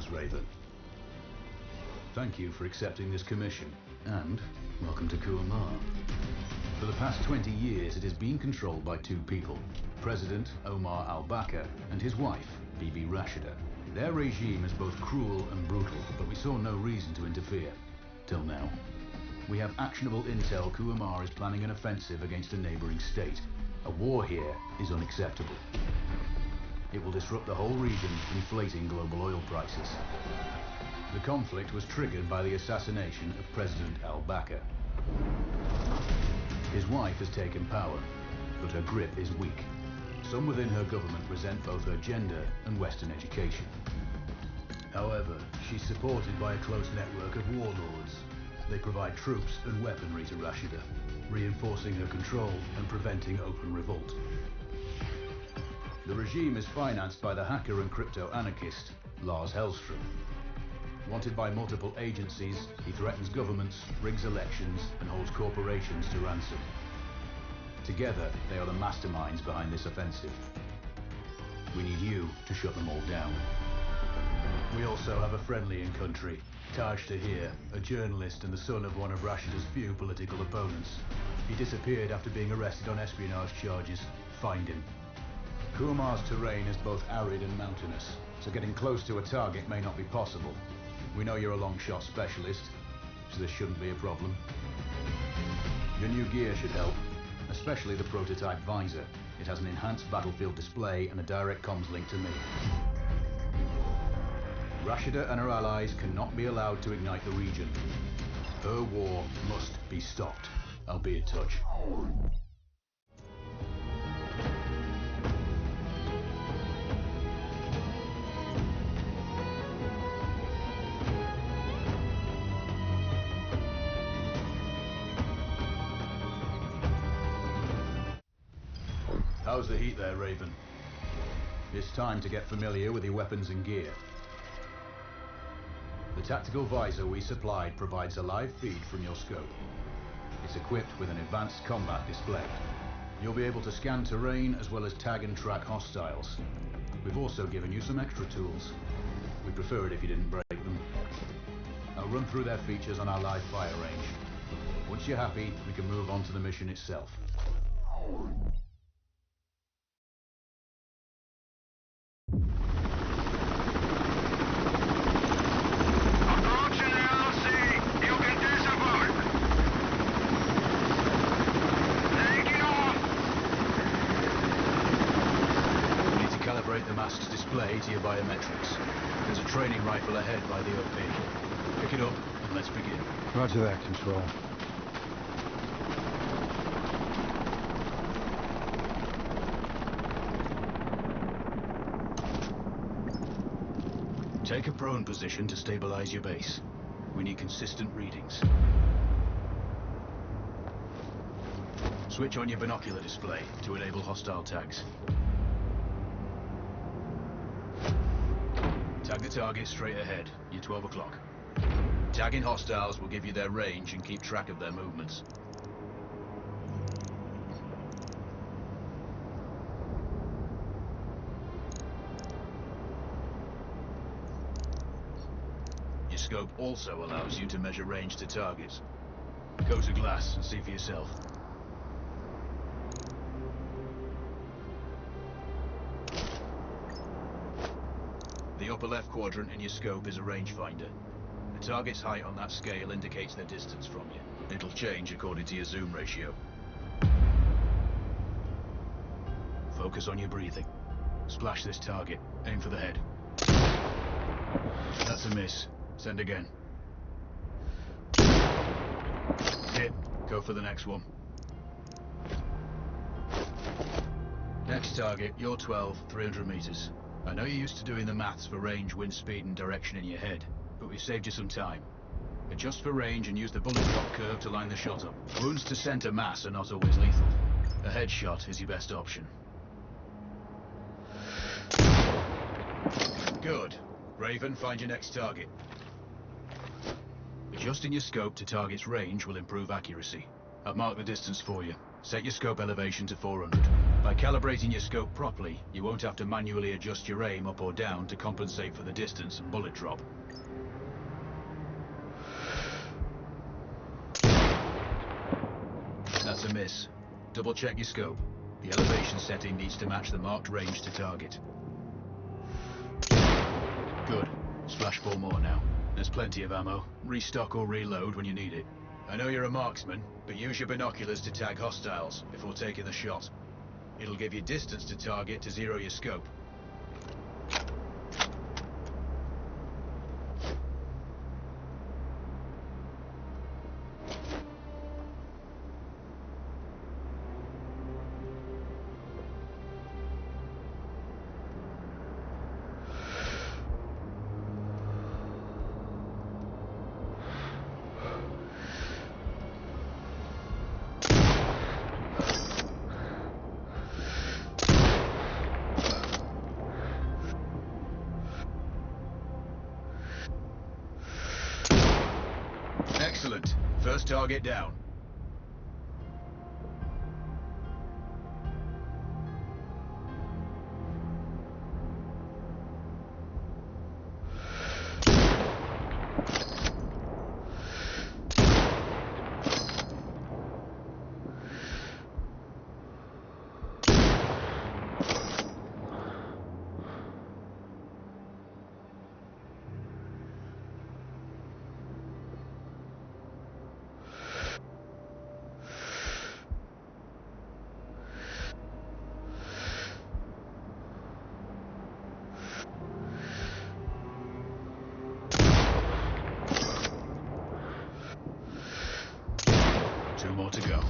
Greetings, Raven. Thank you for accepting this commission, and welcome to Kuamar. For the past 20 years, it has been controlled by two people, President Omar al-Bakr and his wife, Bibi Rashida. Their regime is both cruel and brutal, but we saw no reason to interfere. Till now. We have actionable intel Kuamar is planning an offensive against a neighboring state. A war here is unacceptable. It will disrupt the whole region, inflating global oil prices. The conflict was triggered by the assassination of President al-Bakr. His wife has taken power, but her grip is weak. Some within her government resent both her gender and Western education. However, she's supported by a close network of warlords. They provide troops and weaponry to Rashida, reinforcing her control and preventing open revolt. The regime is financed by the hacker and crypto-anarchist, Lars Hellstrom. Wanted by multiple agencies, he threatens governments, rigs elections, and holds corporations to ransom. Together, they are the masterminds behind this offensive. We need you to shut them all down. We also have a friendly in country, Taj Tahir, a journalist and the son of one of Rashida's few political opponents. He disappeared after being arrested on espionage charges. Find him. Kuamar's terrain is both arid and mountainous, so getting close to a target may not be possible. We know you're a long shot specialist, so this shouldn't be a problem. Your new gear should help, especially the prototype visor. It has an enhanced battlefield display and a direct comms link to me. Rashida and her allies cannot be allowed to ignite the region. Her war must be stopped. I'll be in touch. How's the heat there, Raven? It's time to get familiar with your weapons and gear. The tactical visor we supplied provides a live feed from your scope. It's equipped with an advanced combat display. You'll be able to scan terrain as well as tag and track hostiles. We've also given you some extra tools. We'd prefer it if you didn't break them. I'll run through their features on our live fire range. Once you're happy, we can move on to the mission itself. To your biometrics. There's a training rifle ahead by the OP. Pick it up and let's begin. Roger that, Control. Take a prone position to stabilize your base. We need consistent readings. Switch on your binocular display to enable hostile tags. Tag the target straight ahead. You're 12 o'clock. Tagging hostiles will give you their range and keep track of their movements. Your scope also allows you to measure range to targets. Go to glass and see for yourself. The upper left quadrant in your scope is a rangefinder. The target's height on that scale indicates their distance from you. It'll change according to your zoom ratio. Focus on your breathing. Splash this target. Aim for the head. That's a miss. Send again. Hit. Go for the next one. Next target, you're 12, 300 meters. I know you're used to doing the maths for range, wind speed and direction in your head, but we've saved you some time. Adjust for range and use the bullet drop curve to line the shot up. Wounds to center mass are not always lethal. A headshot is your best option. Good. Raven, find your next target. Adjusting your scope to target's range will improve accuracy. I've marked the distance for you. Set your scope elevation to 400. By calibrating your scope properly, you won't have to manually adjust your aim up or down to compensate for the distance and bullet drop. That's a miss. Double check your scope. The elevation setting needs to match the marked range to target. Good. Splash 4 more now. There's plenty of ammo. Restock or reload when you need it. I know you're a marksman, but use your binoculars to tag hostiles before taking the shot. It'll give you distance to target to zero your scope. Excellent. First target down. Two more to go.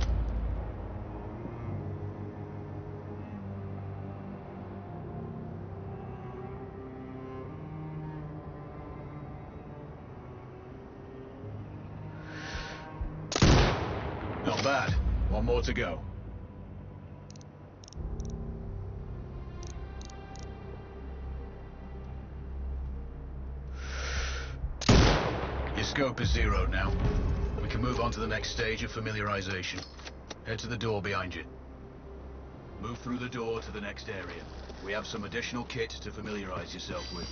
Not bad. One more to go. Your scope is zeroed now. We can move on to the next stage of familiarization. Head to the door behind you. Move through the door to the next area. We have some additional kit to familiarize yourself with.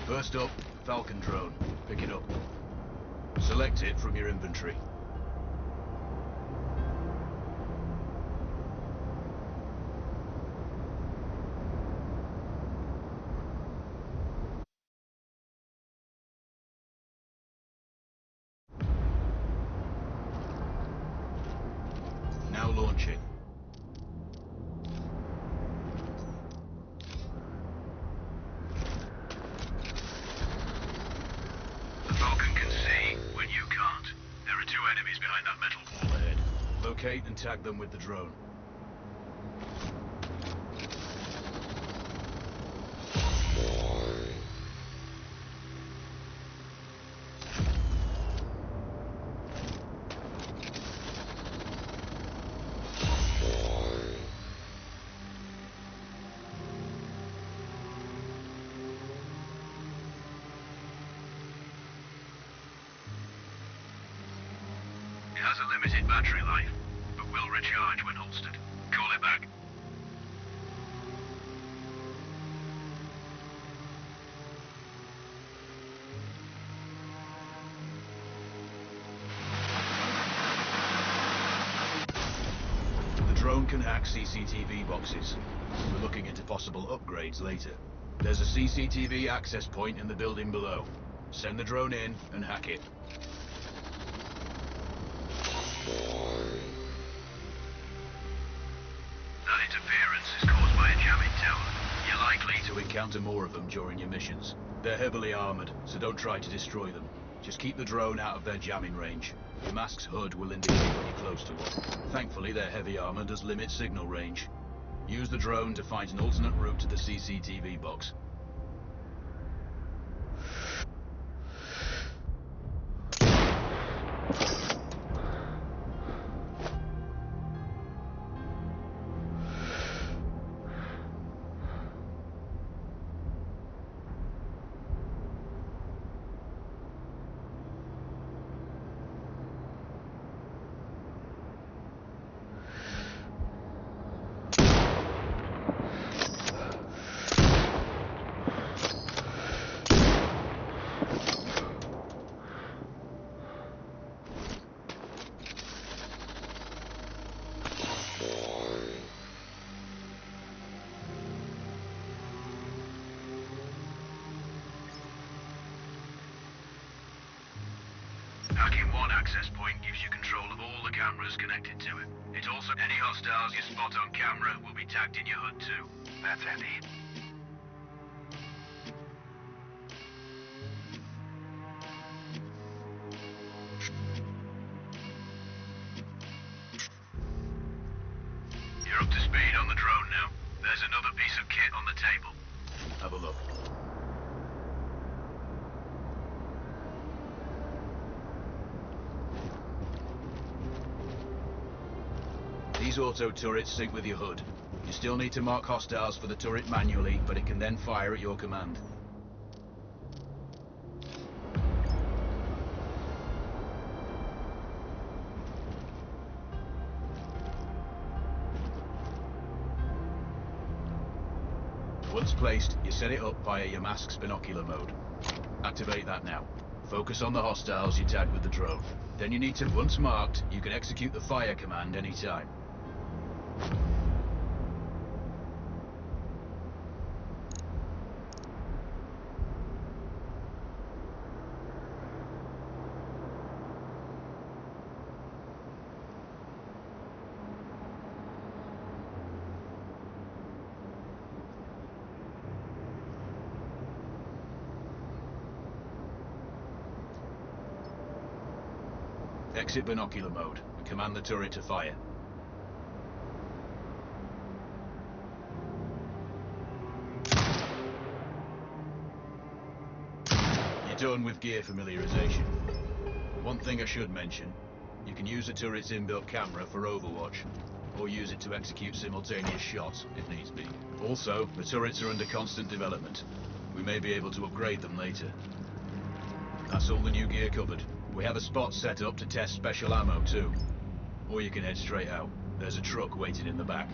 First up, Falcon drone. Pick it up. Select it from your inventory. Now launch it. The Falcon can see when you can't. There are two enemies behind that metal wall ahead. Locate and tag them with the drone. It has a limited battery life, but will recharge when holstered. Call it back. The drone can hack CCTV boxes. We're looking into possible upgrades later. There's a CCTV access point in the building below. Send the drone in and hack it. That interference is caused by a jamming tower. You're likely to encounter more of them during your missions. They're heavily armored, so don't try to destroy them. Just keep the drone out of their jamming range. Your mask's HUD will indicate when you're close to one. Thankfully, their heavy armor does limit signal range. Use the drone to find an alternate route to the CCTV box. Hacking one access point gives you control of all the cameras connected to it. It also, any hostiles you spot on camera will be tagged in your HUD too. That's handy. You're up to speed on the drone now. There's another piece of kit on the table. Have a look. These auto turrets sync with your HUD. You still need to mark hostiles for the turret manually, but it can then fire at your command. Once placed, you set it up via your mask's binocular mode. Activate that now. Focus on the hostiles you tag with the drone. Then you need to, once marked, you can execute the fire command anytime. Exit binocular mode and command the turret to fire. You're done with gear familiarization. One thing I should mention, you can use the turret's inbuilt camera for overwatch, or use it to execute simultaneous shots if needs be. Also, the turrets are under constant development. We may be able to upgrade them later. That's all the new gear covered. We have a spot set up to test special ammo too. Or you can head straight out. There's a truck waiting in the back.